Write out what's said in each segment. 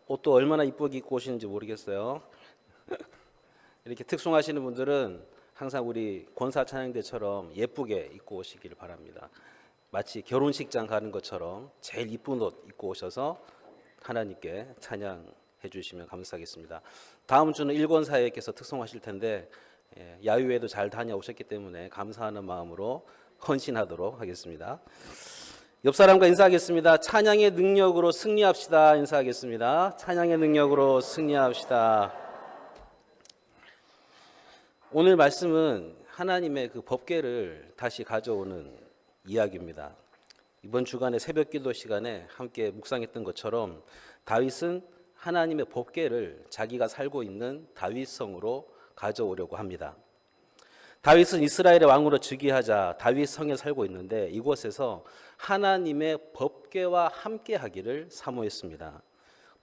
옷도 얼마나 이쁘게 입고 오시는지 모르겠어요. 이렇게 특송하시는 분들은 항상 우리 권사 찬양대처럼 예쁘게 입고 오시기를 바랍니다. 마치 결혼식장 가는 것처럼 제일 이쁜 옷 입고 오셔서 하나님께 찬양해 주시면 감사하겠습니다. 다음 주는 일권사회께서 특송하실 텐데 야유회도 잘 다녀오셨기 때문에 감사하는 마음으로 헌신하도록 하겠습니다. 옆 사람과 인사하겠습니다. 찬양의 능력으로 승리합시다. 인사하겠습니다. 찬양의 능력으로 승리합시다. 오늘 말씀은 하나님의 그 법궤를 다시 가져오는 이야기입니다. 이번 주간의 새벽 기도 시간에 함께 묵상했던 것처럼 다윗은 하나님의 법궤를 자기가 살고 있는 다윗성으로 가져오려고 합니다. 다윗은 이스라엘의 왕으로 즉위하자 다윗 성에 살고 있는데 이곳에서 하나님의 법궤와 함께 하기를 사모했습니다.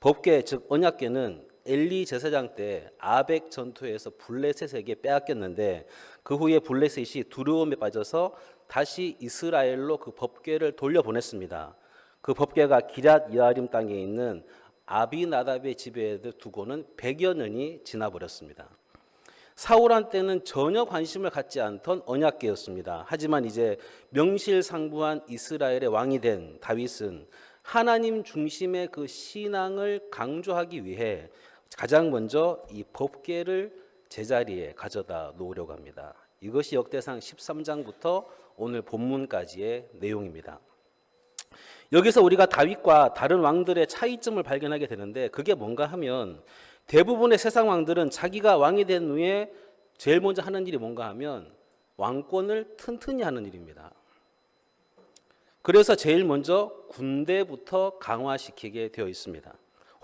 법궤 즉 언약궤는 엘리 제사장 때 아벡 전투에서 블레셋에게 빼앗겼는데 그 후에 블레셋이 두려움에 빠져서 다시 이스라엘로 그 법궤를 돌려보냈습니다. 그 법궤가 기럇 여아림 땅에 있는 아비나답의 집에 두고는 100여 년이 지나버렸습니다. 사울한테는 전혀 관심을 갖지 않던 언약궤였습니다. 하지만 이제 명실상부한 이스라엘의 왕이 된 다윗은 하나님 중심의 그 신앙을 강조하기 위해 가장 먼저 이 법궤를 제자리에 가져다 놓으려고 합니다. 이것이 역대상 13장부터 오늘 본문까지의 내용입니다. 여기서 우리가 다윗과 다른 왕들의 차이점을 발견하게 되는데 그게 뭔가 하면 대부분의 세상 왕들은 자기가 왕이 된 후에 제일 먼저 하는 일이 뭔가 하면 왕권을 튼튼히 하는 일입니다. 그래서 제일 먼저 군대부터 강화시키게 되어 있습니다.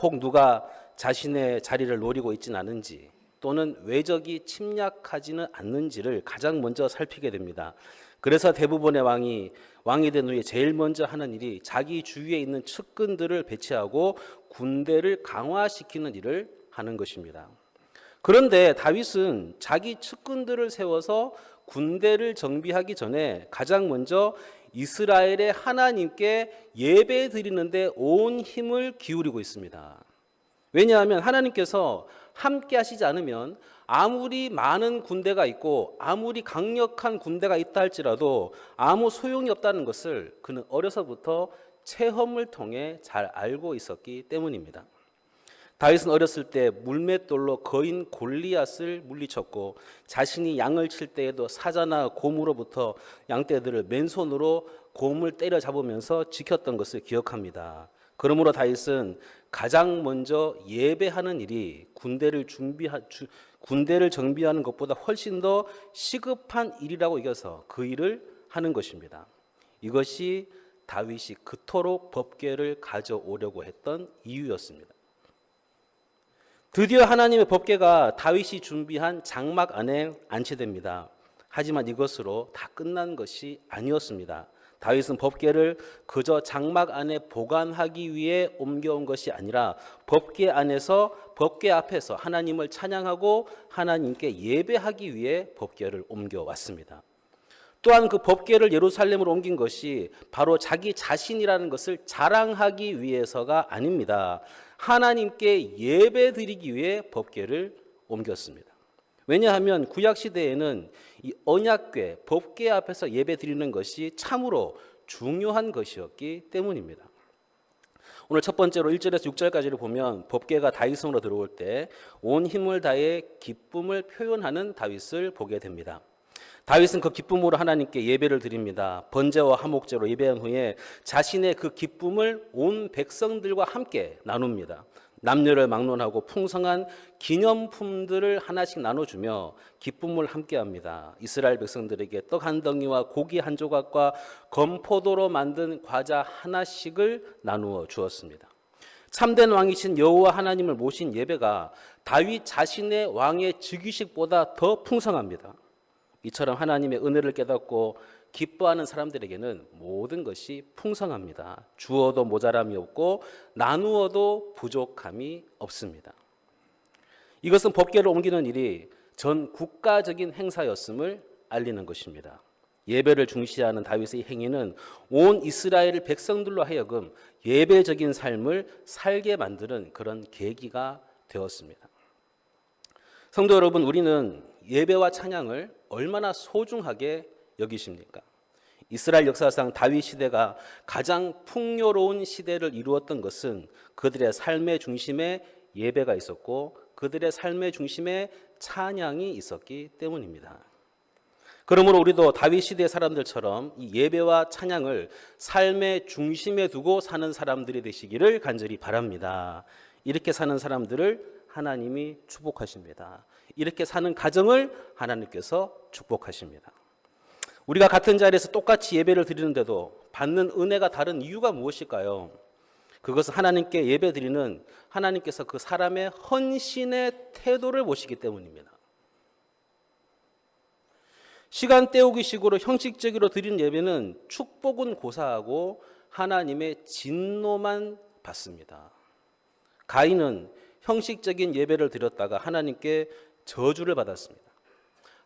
혹 누가 자신의 자리를 노리고 있지는 않은지 또는 외적이 침략하지는 않는지를 가장 먼저 살피게 됩니다. 그래서 대부분의 왕이 된 후에 제일 먼저 하는 일이 자기 주위에 있는 측근들을 배치하고 군대를 강화시키는 일을 하는 것입니다. 그런데 다윗은 자기 측근들을 세워서 군대를 정비하기 전에 가장 먼저 이스라엘의 하나님께 예배 드리는데 온 힘을 기울이고 있습니다. 왜냐하면 하나님께서 함께 하시지 않으면 아무리 많은 군대가 있고 아무리 강력한 군대가 있다 할지라도 아무 소용이 없다는 것을 그는 어려서부터 체험을 통해 잘 알고 있었기 때문입니다. 다윗은 어렸을 때 물맷돌로 거인 골리앗을 물리쳤고 자신이 양을 칠 때에도 사자나 곰으로부터 양떼들을 맨손으로 곰을 때려잡으면서 지켰던 것을 기억합니다. 그러므로 다윗은 가장 먼저 예배하는 일이 군대를 정비하는 것보다 훨씬 더 시급한 일이라고 여겨서 그 일을 하는 것입니다. 이것이 다윗이 그토록 법궤를 가져오려고 했던 이유였습니다. 드디어 하나님의 법궤가 다윗이 준비한 장막 안에 안치됩니다. 하지만 이것으로 다 끝난 것이 아니었습니다. 다윗은 법궤를 그저 장막 안에 보관하기 위해 옮겨온 것이 아니라 법궤 앞에서 하나님을 찬양하고 하나님께 예배하기 위해 법궤를 옮겨왔습니다. 또한 그 법궤를 예루살렘으로 옮긴 것이 바로 자기 자신이라는 것을 자랑하기 위해서가 아닙니다. 하나님께 예배 드리기 위해 법궤를 옮겼습니다. 왜냐하면 구약 시대에는 이 언약궤, 법궤 앞에서 예배 드리는 것이 참으로 중요한 것이었기 때문입니다. 오늘 첫 번째로 1절에서 6절까지를 보면 법궤가 다윗성으로 들어올 때 온 힘을 다해 기쁨을 표현하는 다윗을 보게 됩니다. 다윗은 그 기쁨으로 하나님께 예배를 드립니다. 번제와 화목제로 예배한 후에 자신의 그 기쁨을 온 백성들과 함께 나눕니다. 남녀를 막론하고 풍성한 기념품들을 하나씩 나눠주며 기쁨을 함께합니다. 이스라엘 백성들에게 떡 한 덩이와 고기 한 조각과 건포도로 만든 과자 하나씩을 나누어 주었습니다. 참된 왕이신 여호와 하나님을 모신 예배가 다윗 자신의 왕의 즉위식보다 더 풍성합니다. 이처럼 하나님의 은혜를 깨닫고 기뻐하는 사람들에게는 모든 것이 풍성합니다. 주어도 모자람이 없고 나누어도 부족함이 없습니다. 이것은 법궤를 옮기는 일이 전 국가적인 행사였음을 알리는 것입니다. 예배를 중시하는 다윗의 행위는 온 이스라엘 백성들로 하여금 예배적인 삶을 살게 만드는 그런 계기가 되었습니다. 성도 여러분, 우리는 예배와 찬양을 얼마나 소중하게 여기십니까? 이스라엘 역사상 다윗 시대가 가장 풍요로운 시대를 이루었던 것은 그들의 삶의 중심에 예배가 있었고 그들의 삶의 중심에 찬양이 있었기 때문입니다. 그러므로 우리도 다윗 시대 사람들처럼 이 예배와 찬양을 삶의 중심에 두고 사는 사람들이 되시기를 간절히 바랍니다. 이렇게 사는 사람들을 하나님이 축복하십니다. 이렇게 사는 가정을 하나님께서 축복하십니다. 우리가 같은 자리에서 똑같이 예배를 드리는데도 받는 은혜가 다른 이유가 무엇일까요? 그것은 하나님께 예배 드리는 하나님께서 그 사람의 헌신의 태도를 보시기 때문입니다. 시간 때우기식으로 형식적으로 드리는 예배는 축복은 고사하고 하나님의 진노만 받습니다. 가인은 형식적인 예배를 드렸다가 하나님께 저주를 받았습니다.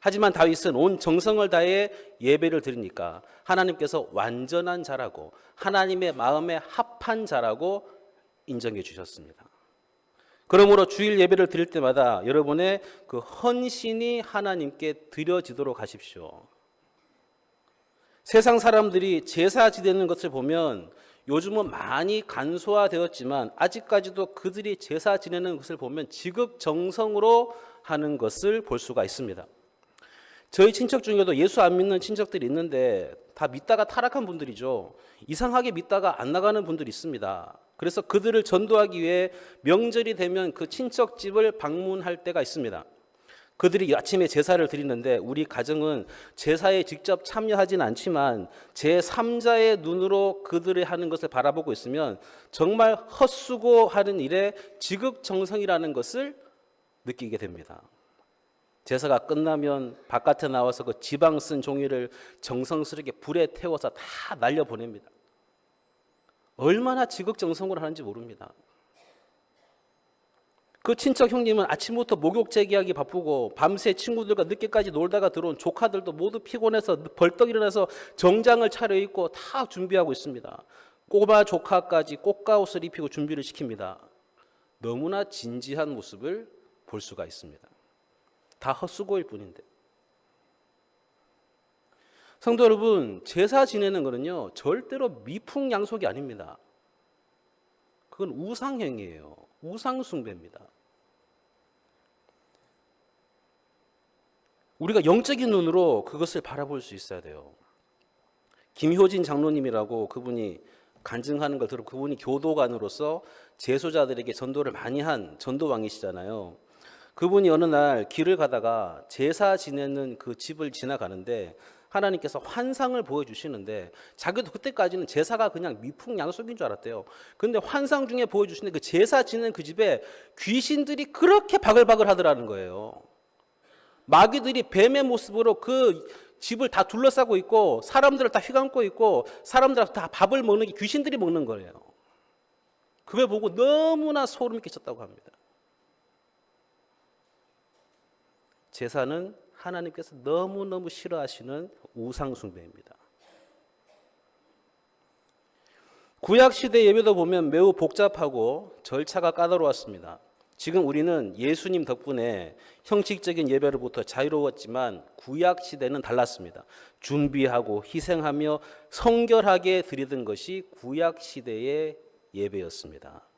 하지만 다윗은 온 정성을 다해 예배를 드리니까 하나님께서 완전한 자라고 하나님의 마음에 합한 자라고 인정해 주셨습니다. 그러므로 주일 예배를 드릴 때마다 여러분의 그 헌신이 하나님께 드려지도록 하십시오. 세상 사람들이 제사 지내는 것을 보면 요즘은 많이 간소화되었지만 아직까지도 그들이 제사 지내는 것을 보면 지극정성으로 하는 것을 볼 수가 있습니다. 저희 친척 중에도 예수 안 믿는 친척들이 있는데 다 믿다가 타락한 분들이죠. 이상하게 믿다가 안 나가는 분들이 있습니다. 그래서 그들을 전도하기 위해 명절이 되면 그 친척집을 방문할 때가 있습니다. 그들이 아침에 제사를 드리는데 우리 가정은 제사에 직접 참여하진 않지만 제3자의 눈으로 그들이 하는 것을 바라보고 있으면 정말 헛수고하는 일에 지극정성이라는 것을 느끼게 됩니다. 제사가 끝나면 바깥에 나와서 그 지방 쓴 종이를 정성스럽게 불에 태워서 다 날려보냅니다. 얼마나 지극정성으로 하는지 모릅니다. 그 친척 형님은 아침부터 목욕 제기하기 바쁘고 밤새 친구들과 늦게까지 놀다가 들어온 조카들도 모두 피곤해서 벌떡 일어나서 정장을 차려입고 다 준비하고 있습니다. 꼬마 조카까지 꽃가옷을 입히고 준비를 시킵니다. 너무나 진지한 모습을 볼 수가 있습니다. 다 헛수고일 뿐인데. 성도 여러분, 제사 지내는 거는요 절대로 미풍양속이 아닙니다. 그건 우상행위예요. 우상숭배입니다. 우리가 영적인 눈으로 그것을 바라볼 수 있어야 돼요. 김효진 장로님이라고 그분이 간증하는 걸 들어 그분이 교도관으로서 제소자들에게 전도를 많이 한 전도왕이시잖아요. 그분이 어느 날 길을 가다가 제사 지내는 그 집을 지나가는데 하나님께서 환상을 보여주시는데 자기도 그때까지는 제사가 그냥 미풍양속인 줄 알았대요. 그런데 환상 중에 보여주시는데 그 제사 지내는 그 집에 귀신들이 그렇게 바글바글 하더라는 거예요. 마귀들이 뱀의 모습으로 그 집을 다 둘러싸고 있고 사람들을 다 휘감고 있고 사람들 다 밥을 먹는 게 귀신들이 먹는 거예요. 그걸 보고 너무나 소름이 끼쳤다고 합니다. 제사는 하나님께서 너무너무 싫어하시는 우상숭배입니다. 구약시대 예배도 보면 매우 복잡하고 절차가 까다로웠습니다. 지금 우리는 예수님 덕분에 형식적인 예배로부터 자유로웠지만 구약시대는 달랐습니다. 준비하고 희생하며 성결하게 드리던 것이 구약시대의 예배였습니다.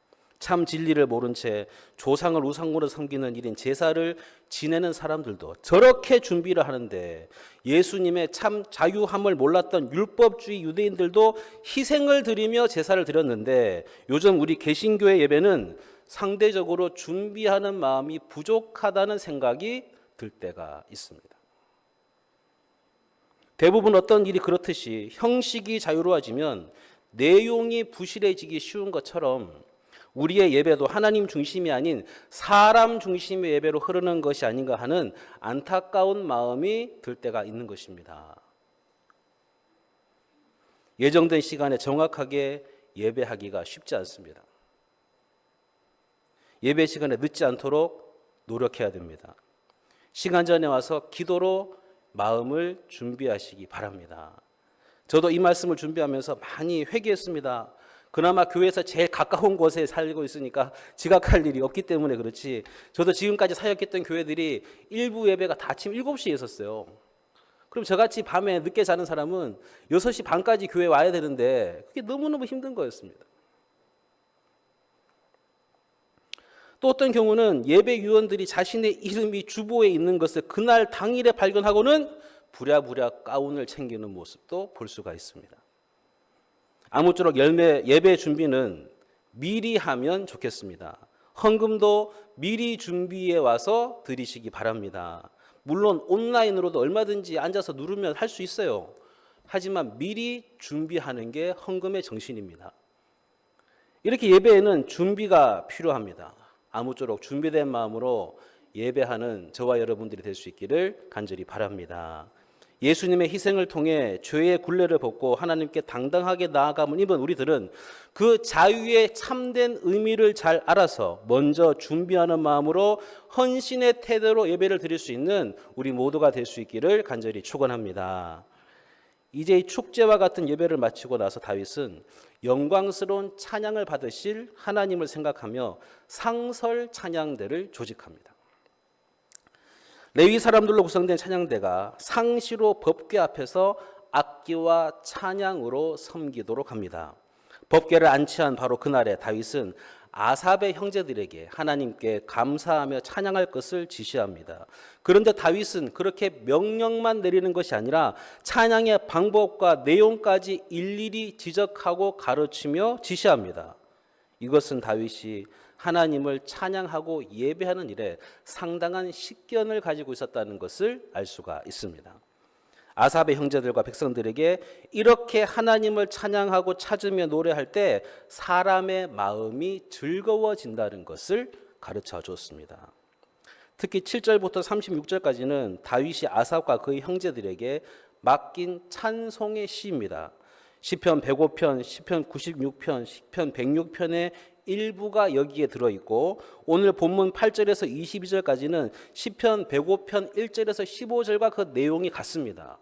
참 진리를 모른 채 조상을 우상으로 섬기는 일인 제사를 지내는 사람들도 저렇게 준비를 하는데 예수님의 참 자유함을 몰랐던 율법주의 유대인들도 희생을 드리며 제사를 드렸는데 요즘 우리 개신교의 예배는 상대적으로 준비하는 마음이 부족하다는 생각이 들 때가 있습니다. 대부분 어떤 일이 그렇듯이 형식이 자유로워지면 내용이 부실해지기 쉬운 것처럼 우리의 예배도 하나님 중심이 아닌 사람 중심의 예배로 흐르는 것이 아닌가 하는 안타까운 마음이 들 때가 있는 것입니다. 예정된 시간에 정확하게 예배하기가 쉽지 않습니다. 예배 시간에 늦지 않도록 노력해야 됩니다. 시간 전에 와서 기도로 마음을 준비하시기 바랍니다. 저도 이 말씀을 준비하면서 많이 회개했습니다. 그나마 교회에서 제일 가까운 곳에 살고 있으니까 지각할 일이 없기 때문에 그렇지, 저도 지금까지 사역했던 교회들이 일부 예배가 다 아침 7시에 있었어요. 그럼 저같이 밤에 늦게 자는 사람은 6시 반까지 교회 와야 되는데 그게 너무너무 힘든 거였습니다. 또 어떤 경우는 예배 위원들이 자신의 이름이 주보에 있는 것을 그날 당일에 발견하고는 부랴부랴 가운을 챙기는 모습도 볼 수가 있습니다. 아무쪼록 예배 준비는 미리 하면 좋겠습니다. 헌금도 미리 준비해 와서 드리시기 바랍니다. 물론 온라인으로도 얼마든지 앉아서 누르면 할 수 있어요. 하지만 미리 준비하는 게 헌금의 정신입니다. 이렇게 예배에는 준비가 필요합니다. 아무쪼록 준비된 마음으로 예배하는 저와 여러분들이 될 수 있기를 간절히 바랍니다. 예수님의 희생을 통해 죄의 굴레를 벗고 하나님께 당당하게 나아감을 입은 우리들은 그 자유의 참된 의미를 잘 알아서 먼저 준비하는 마음으로 헌신의 태도로 예배를 드릴 수 있는 우리 모두가 될 수 있기를 간절히 축원합니다. 이제 이 축제와 같은 예배를 마치고 나서 다윗은 영광스러운 찬양을 받으실 하나님을 생각하며 상설 찬양대를 조직합니다. 레위 사람들로 구성된 찬양대가 상시로 법궤 앞에서 악기와 찬양으로 섬기도록 합니다. 법궤를 안치한 바로 그날에 다윗은 아삽의 형제들에게 하나님께 감사하며 찬양할 것을 지시합니다. 그런데 다윗은 그렇게 명령만 내리는 것이 아니라 찬양의 방법과 내용까지 일일이 지적하고 가르치며 지시합니다. 이것은 다윗이 하나님을 찬양하고 예배하는 일에 상당한 식견을 가지고 있었다는 것을 알 수가 있습니다. 아삽의 형제들과 백성들에게 이렇게 하나님을 찬양하고 찾으며 노래할 때 사람의 마음이 즐거워진다는 것을 가르쳐 줬습니다. 특히 7절부터 36절까지는 다윗이 아삽과 그의 형제들에게 맡긴 찬송의 시입니다. 시편 105편, 시편 96편, 시편 106편의 일부가 여기에 들어있고 오늘 본문 8절에서 22절까지는 시편 105편 1절에서 15절과 그 내용이 같습니다.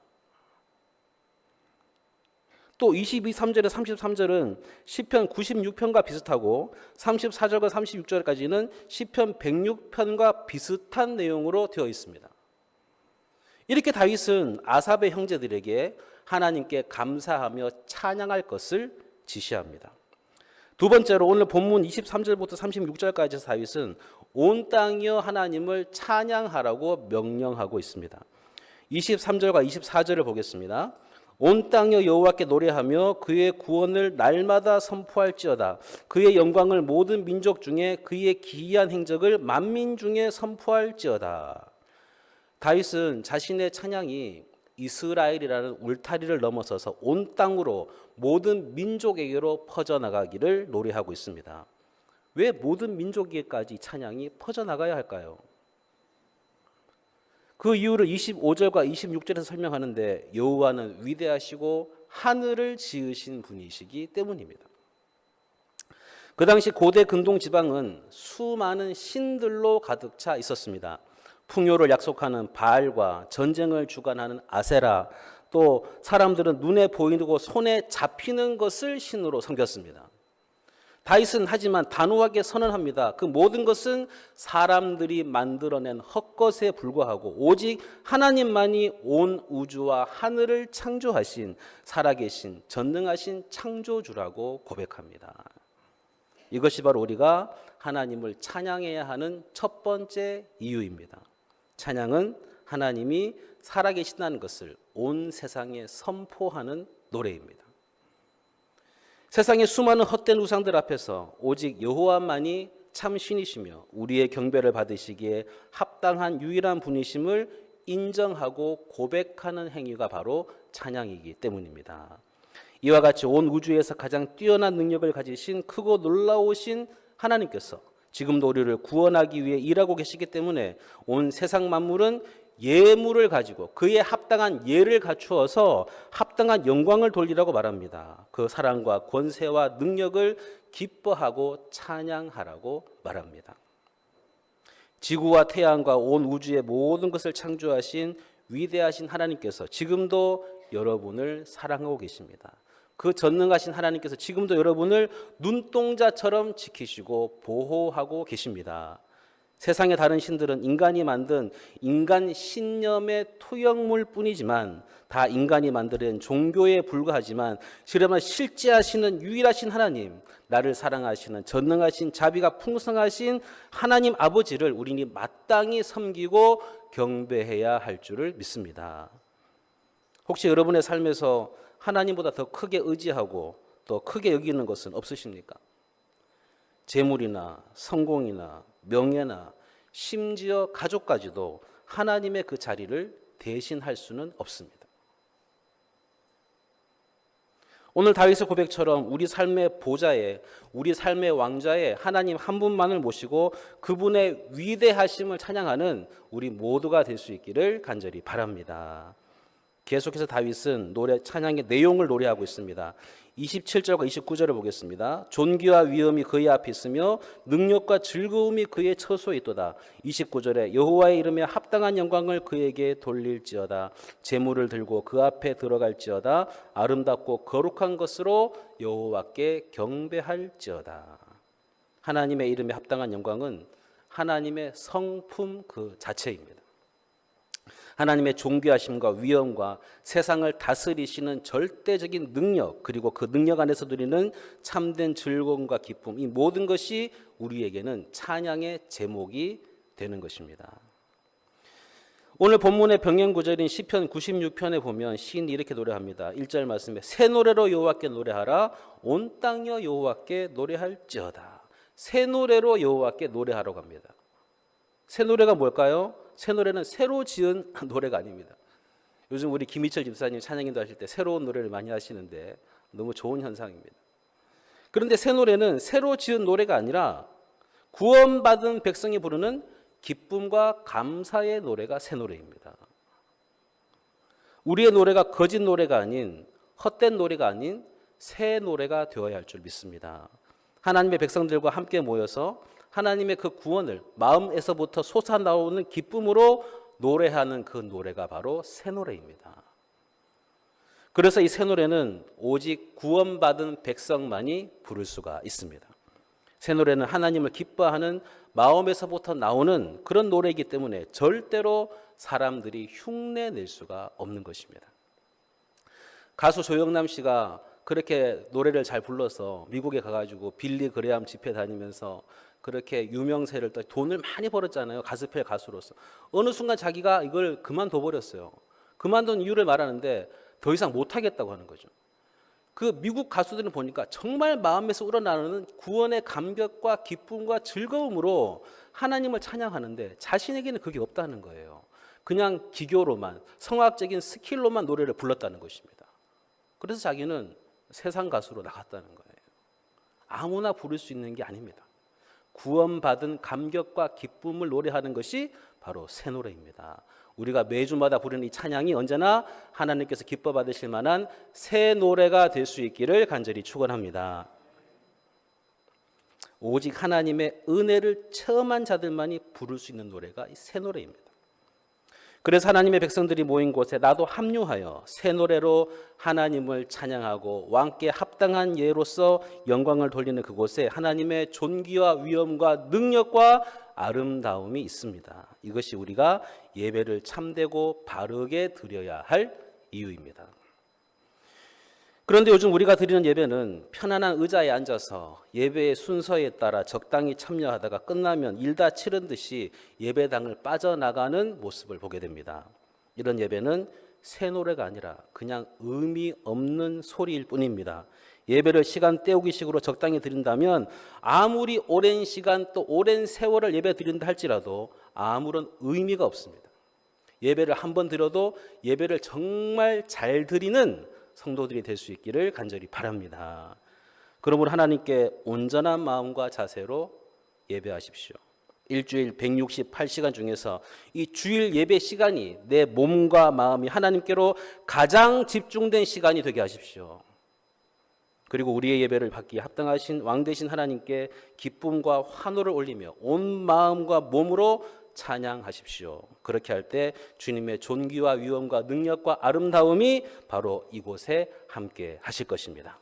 또 22, 3절에서 33절은 시편 96편과 비슷하고 34절과 36절까지는 시편 106편과 비슷한 내용으로 되어 있습니다. 이렇게 다윗은 아삽의 형제들에게 하나님께 감사하며 찬양할 것을 지시합니다. 두 번째로 오늘 본문 23절부터 36절까지 다윗은 온 땅이여 하나님을 찬양하라고 명령하고 있습니다. 23절과 24절을 보겠습니다. 온 땅이여 여호와께 노래하며 그의 구원을 날마다 선포할지어다. 그의 영광을 모든 민족 중에 그의 기이한 행적을 만민 중에 선포할지어다. 다윗은 자신의 찬양이 이스라엘이라는 울타리를 넘어서서 온 땅으로 모든 민족에게로 퍼져나가기를 노래하고 있습니다. 왜 모든 민족에게까지 찬양이 퍼져나가야 할까요? 그 이유를 25절과 26절에서 설명하는데 여호와는 위대하시고 하늘을 지으신 분이시기 때문입니다. 그 당시 고대 근동 지방은 수많은 신들로 가득 차 있었습니다. 풍요를 약속하는 바알과 전쟁을 주관하는 아세라, 또 사람들은 눈에 보이고 손에 잡히는 것을 신으로 섬겼습니다. 다윗은 하지만 단호하게 선언합니다. 그 모든 것은 사람들이 만들어낸 헛것에 불과하고 오직 하나님만이 온 우주와 하늘을 창조하신 살아계신 전능하신 창조주라고 고백합니다. 이것이 바로 우리가 하나님을 찬양해야 하는 첫 번째 이유입니다. 찬양은 하나님이 살아계신다는 것을 온 세상에 선포하는 노래입니다. 세상의 수많은 헛된 우상들 앞에서 오직 여호와만이 참 신이시며 우리의 경배를 받으시기에 합당한 유일한 분이심을 인정하고 고백하는 행위가 바로 찬양이기 때문입니다. 이와 같이 온 우주에서 가장 뛰어난 능력을 가지신 크고 놀라우신 하나님께서 지금도 우리를 구원하기 위해 일하고 계시기 때문에 온 세상 만물은 예물을 가지고 그에 합당한 예를 갖추어서 합당한 영광을 돌리라고 말합니다. 그 사랑과 권세와 능력을 기뻐하고 찬양하라고 말합니다. 지구와 태양과 온 우주의 모든 것을 창조하신 위대하신 하나님께서 지금도 여러분을 사랑하고 계십니다. 그 전능하신 하나님께서 지금도 여러분을 눈동자처럼 지키시고 보호하고 계십니다. 세상의 다른 신들은 인간이 만든 인간 신념의 토형물 뿐이지만 다 인간이 만든 종교에 불과하지만 실제하시는 유일하신 하나님, 나를 사랑하시는 전능하신 자비가 풍성하신 하나님 아버지를 우리는 마땅히 섬기고 경배해야 할 줄을 믿습니다. 혹시 여러분의 삶에서 하나님보다 더 크게 의지하고 더 크게 여기는 것은 없으십니까? 재물이나 성공이나 명예나 심지어 가족까지도 하나님의 그 자리를 대신할 수는 없습니다. 오늘 다윗의 고백처럼 우리 삶의 보좌에, 우리 삶의 왕좌에 하나님 한 분만을 모시고 그분의 위대하심을 찬양하는 우리 모두가 될 수 있기를 간절히 바랍니다. 계속해서 다윗은 찬양의 내용을 노래하고 있습니다. 27절과 29절을 보겠습니다. 존귀와 위엄이 그의 앞에 있으며 능력과 즐거움이 그의 처소에 있도다. 29절에 여호와의 이름에 합당한 영광을 그에게 돌릴지어다. 재물을 들고 그 앞에 들어갈지어다. 아름답고 거룩한 것으로 여호와께 경배할지어다. 하나님의 이름에 합당한 영광은 하나님의 성품 그 자체입니다. 하나님의 존귀하심과 위엄과 세상을 다스리시는 절대적인 능력, 그리고 그 능력 안에서 누리는 참된 즐거움과 기쁨, 이 모든 것이 우리에게는 찬양의 제목이 되는 것입니다. 오늘 본문의 병행 구절인 시편 96편에 보면 시인이 이렇게 노래합니다. 1절 말씀에 새 노래로 여호와께 노래하라. 온 땅여 여호와께 노래할지어다. 새 노래로 여호와께 노래하라고 합니다. 새 노래가 뭘까요? 새 노래는 새로 지은 노래가 아닙니다. 요즘 우리 김희철 집사님 찬양인도 하실 때 새로운 노래를 많이 하시는데 너무 좋은 현상입니다. 그런데 새 노래는 새로 지은 노래가 아니라 구원받은 백성이 부르는 기쁨과 감사의 노래가 새 노래입니다. 우리의 노래가 거짓 노래가 아닌, 헛된 노래가 아닌 새 노래가 되어야 할 줄 믿습니다. 하나님의 백성들과 함께 모여서 하나님의 그 구원을 마음에서부터 솟아나오는 기쁨으로 노래하는 그 노래가 바로 새 노래입니다. 그래서 이 새 노래는 오직 구원받은 백성만이 부를 수가 있습니다. 새 노래는 하나님을 기뻐하는 마음에서부터 나오는 그런 노래이기 때문에 절대로 사람들이 흉내낼 수가 없는 것입니다. 가수 조영남 씨가 그렇게 노래를 잘 불러서 미국에 가가지고 빌리 그레암 집회 다니면서 그렇게 유명세를 돈을 많이 벌었잖아요. 가스펠 가수로서. 어느 순간 자기가 이걸 그만둬 버렸어요. 그만둔 이유를 말하는데 더 이상 못하겠다고 하는 거죠. 그 미국 가수들은 보니까 정말 마음에서 우러나오는 구원의 감격과 기쁨과 즐거움으로 하나님을 찬양하는데 자신에게는 그게 없다는 거예요. 그냥 기교로만, 성악적인 스킬로만 노래를 불렀다는 것입니다. 그래서 자기는 세상 가수로 나갔다는 거예요. 아무나 부를 수 있는 게 아닙니다. 구원받은 감격과 기쁨을 노래하는 것이 바로 새 노래입니다. 우리가 매주마다 부르는 이 찬양이 언제나 하나님께서 기뻐 받으실 만한 새 노래가 될 수 있기를 간절히 축원합니다. 오직 하나님의 은혜를 체험한 자들만이 부를 수 있는 노래가 이 새 노래입니다. 그래서 하나님의 백성들이 모인 곳에 나도 합류하여 새 노래로 하나님을 찬양하고 왕께 합당한 예로서 영광을 돌리는 그곳에 하나님의 존귀와 위엄과 능력과 아름다움이 있습니다. 이것이 우리가 예배를 참되고 바르게 드려야 할 이유입니다. 그런데 요즘 우리가 드리는 예배는 편안한 의자에 앉아서 예배의 순서에 따라 적당히 참여하다가 끝나면 일다 치른 듯이 예배당을 빠져나가는 모습을 보게 됩니다. 이런 예배는 새 노래가 아니라 그냥 의미 없는 소리일 뿐입니다. 예배를 시간 때우기식으로 적당히 드린다면 아무리 오랜 시간 또 오랜 세월을 예배 드린다 할지라도 아무런 의미가 없습니다. 예배를 한 번 드려도 예배를 정말 잘 드리는 성도들이 될 수 있기를 간절히 바랍니다. 그러므로 하나님께 온전한 마음과 자세로 예배하십시오. 일주일 168시간 중에서 이 주일 예배 시간이 내 몸과 마음이 하나님께로 가장 집중된 시간이 되게 하십시오. 그리고 우리의 예배를 받기에 합당하신 왕 되신 하나님께 기쁨과 환호를 올리며 온 마음과 몸으로 찬양하십시오. 그렇게 할 때 주님의 존귀와 위엄과 능력과 아름다움이 바로 이곳에 함께 하실 것입니다.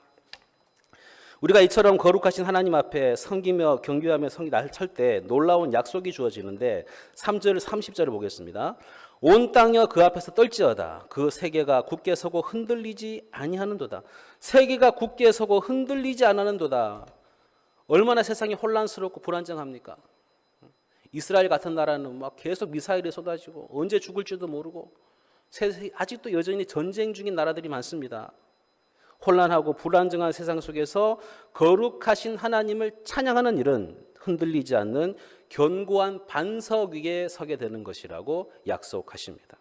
우리가 이처럼 거룩하신 하나님 앞에 섬기며 경배하며 날을 찰 때 놀라운 약속이 주어지는데 3절 30절을 보겠습니다. 온 땅이여 그 앞에서 떨지어다. 그 세계가 굳게 서고 흔들리지 아니하는도다. 세계가 굳게 서고 흔들리지 않았는도다. 얼마나 세상이 혼란스럽고 불안정합니까? 이스라엘 같은 나라는 막 계속 미사일이 쏟아지고 언제 죽을지도 모르고 아직도 여전히 전쟁 중인 나라들이 많습니다. 혼란하고 불안정한 세상 속에서 거룩하신 하나님을 찬양하는 일은 흔들리지 않는 견고한 반석 위에 서게 되는 것이라고 약속하십니다.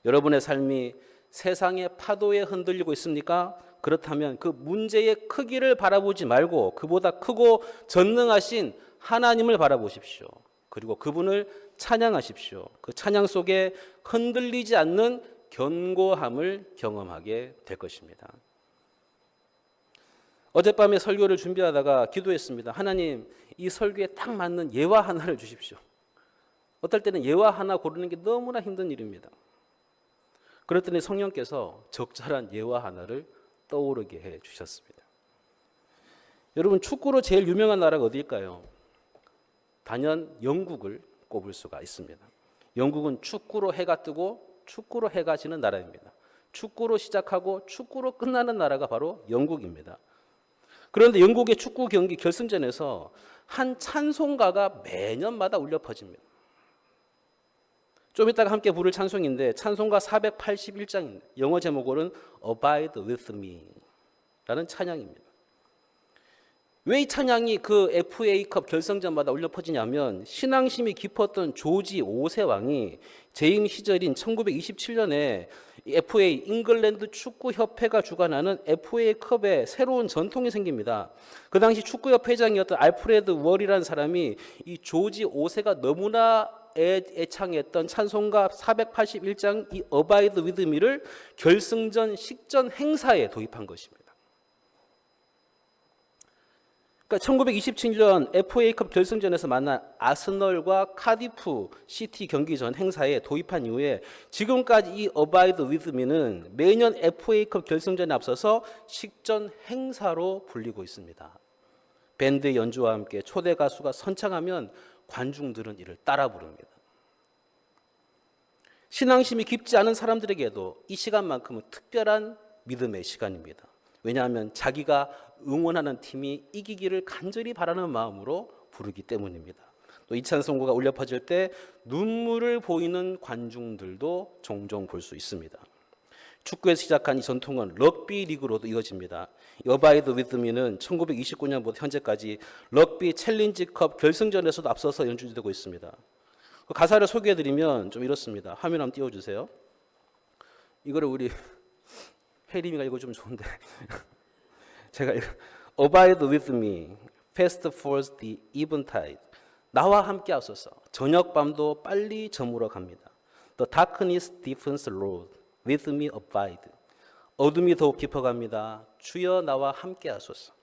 여러분의 삶이 세상의 파도에 흔들리고 있습니까? 그렇다면 그 문제의 크기를 바라보지 말고 그보다 크고 전능하신 하나님을 바라보십시오. 그리고 그분을 찬양하십시오. 그 찬양 속에 흔들리지 않는 견고함을 경험하게 될 것입니다. 어젯밤에 설교를 준비하다가 기도했습니다. 하나님, 이 설교에 딱 맞는 예화 하나를 주십시오. 어떨 때는 예화 하나 고르는 게 너무나 힘든 일입니다. 그랬더니 성령께서 적절한 예화 하나를 떠오르게 해 주셨습니다. 여러분, 축구로 제일 유명한 나라가 어디일까요? 단연 영국을 꼽을 수가 있습니다. 영국은 축구로 해가 뜨고 축구로 해가 지는 나라입니다. 축구로 시작하고 축구로 끝나는 나라가 바로 영국입니다. 그런데 영국의 축구 경기 결승전에서 한 찬송가가 매년마다 울려 퍼집니다. 좀 이따가 함께 부를 찬송인데 찬송가 481장입니다. 영어 제목으로는 Abide with me 라는 찬양입니다. 왜 이 찬양이 그 FA컵 결승전마다 울려 퍼지냐면 신앙심이 깊었던 조지 5세 왕이 재임 시절인 1927년에 FA 잉글랜드 축구협회가 주관하는 FA컵에 새로운 전통이 생깁니다. 그 당시 축구협회장이었던 알프레드 월이라는 사람이 이 조지 5세가 너무나 애창했던 찬송가 481장 이 Abide with me를 결승전 식전 행사에 도입한 것입니다. 그러니까 1927년 FA컵 결승전에서 만난 아스널과 카디프 시티 경기 전 행사에 도입한 이후에 지금까지 이 Abide with me는 매년 FA컵 결승전에 앞서서 식전 행사로 불리고 있습니다. 밴드 연주와 함께 초대 가수가 선창하면 관중들은 이를 따라 부릅니다. 신앙심이 깊지 않은 사람들에게도 이 시간만큼은 특별한 믿음의 시간입니다. 왜냐하면 자기가 응원하는 팀이 이기기를 간절히 바라는 마음으로 부르기 때문입니다. 또 이 찬송가가 울려 퍼질 때 눈물을 보이는 관중들도 종종 볼 수 있습니다. 축구에서 시작한 이 전통은 럭비 리그로도 이어집니다. Abide with me는 1929년부터 현재까지 럭비 챌린지컵 결승전에서도 앞서서 연주되고 있습니다. 그 가사를 소개해드리면 좀 이렇습니다. 화면 한번 띄워주세요. 이거를 우리 혜림이가 읽어주면 좋은데 제가 Abide with me, fast falls the eventide. 나와 함께 하소서. 저녁밤도 빨리 저물어 갑니다. The darkness deepens, Lord, with me abide. 어둠이 더욱 깊어갑니다. 주여 나와 함께 하소서.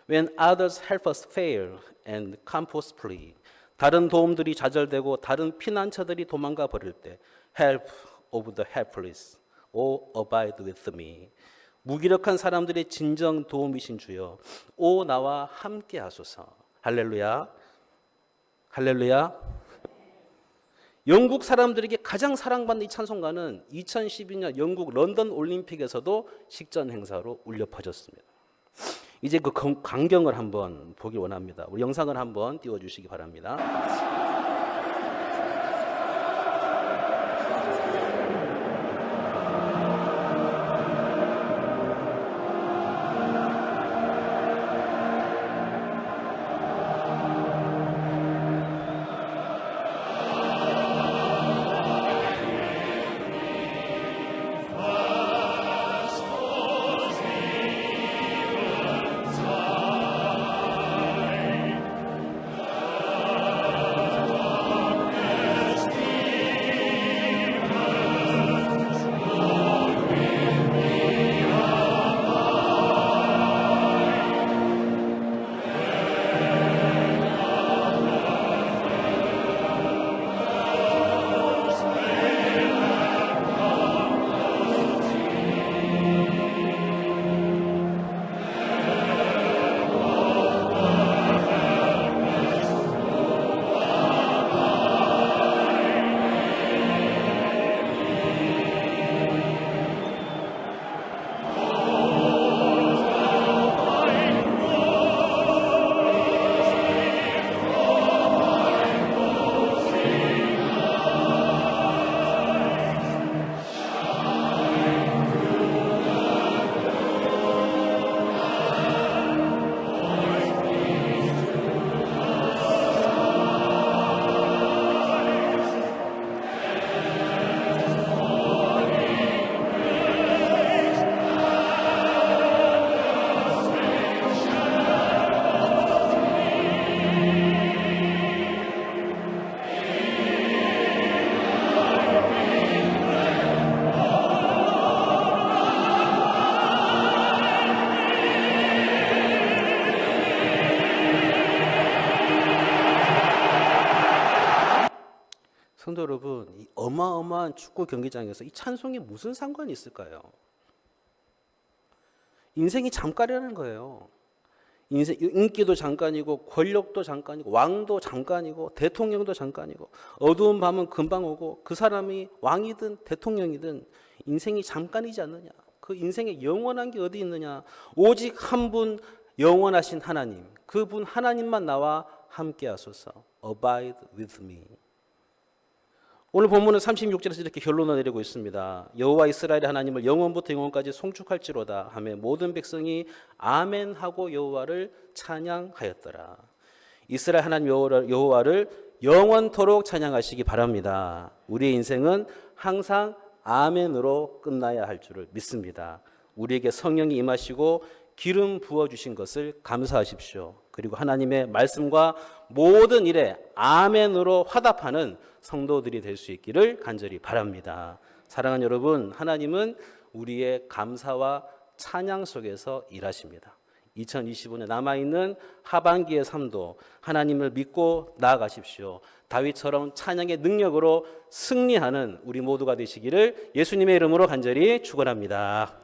When others help us fail and comforts flee. 다른 도움들이 좌절되고 다른 피난처들이 도망가 버릴 때 Help of the helpless. O abide with me. 무기력한 사람들의 진정 도움이신 주여, 오 나와 함께 하소서. 할렐루야. 할렐루야. 영국 사람들에게 가장 사랑받는 이 찬송가는 2012년 영국 런던 올림픽에서도 식전 행사로 울려 퍼졌습니다. 이제 그 광경을 한번 보기 원합니다. 우리 영상을 한번 띄워주시기 바랍니다. 성도 여러분, 이 어마어마한 축구 경기장에서 이 찬송이 무슨 상관이 있을까요? 인생이 잠깐이라는 거예요. 인기도 잠깐이고 권력도 잠깐이고 왕도 잠깐이고 대통령도 잠깐이고 어두운 밤은 금방 오고 그 사람이 왕이든 대통령이든 인생이 잠깐이지 않느냐. 그 인생에 영원한 게 어디 있느냐. 오직 한 분 영원하신 하나님, 그분 하나님만 나와 함께 하소서. Abide with me. 오늘 본문은 36절에서 이렇게 결론을 내리고 있습니다. 여호와 이스라엘의 하나님을 영원부터 영원까지 송축할지로다 하며 모든 백성이 아멘 하고 여호와를 찬양하였더라. 이스라엘 하나님 여호와를 영원토록 찬양하시기 바랍니다. 우리의 인생은 항상 아멘으로 끝나야 할 줄을 믿습니다. 우리에게 성령이 임하시고 기름 부어주신 것을 감사하십시오. 그리고 하나님의 말씀과 모든 일에 아멘으로 화답하는 성도들이 될 수 있기를 간절히 바랍니다. 사랑하는 여러분, 하나님은 우리의 감사와 찬양 속에서 일하십니다. 2025년 남아있는 하반기의 삶도 하나님을 믿고 나아가십시오. 다윗처럼 찬양의 능력으로 승리하는 우리 모두가 되시기를 예수님의 이름으로 간절히 축원합니다.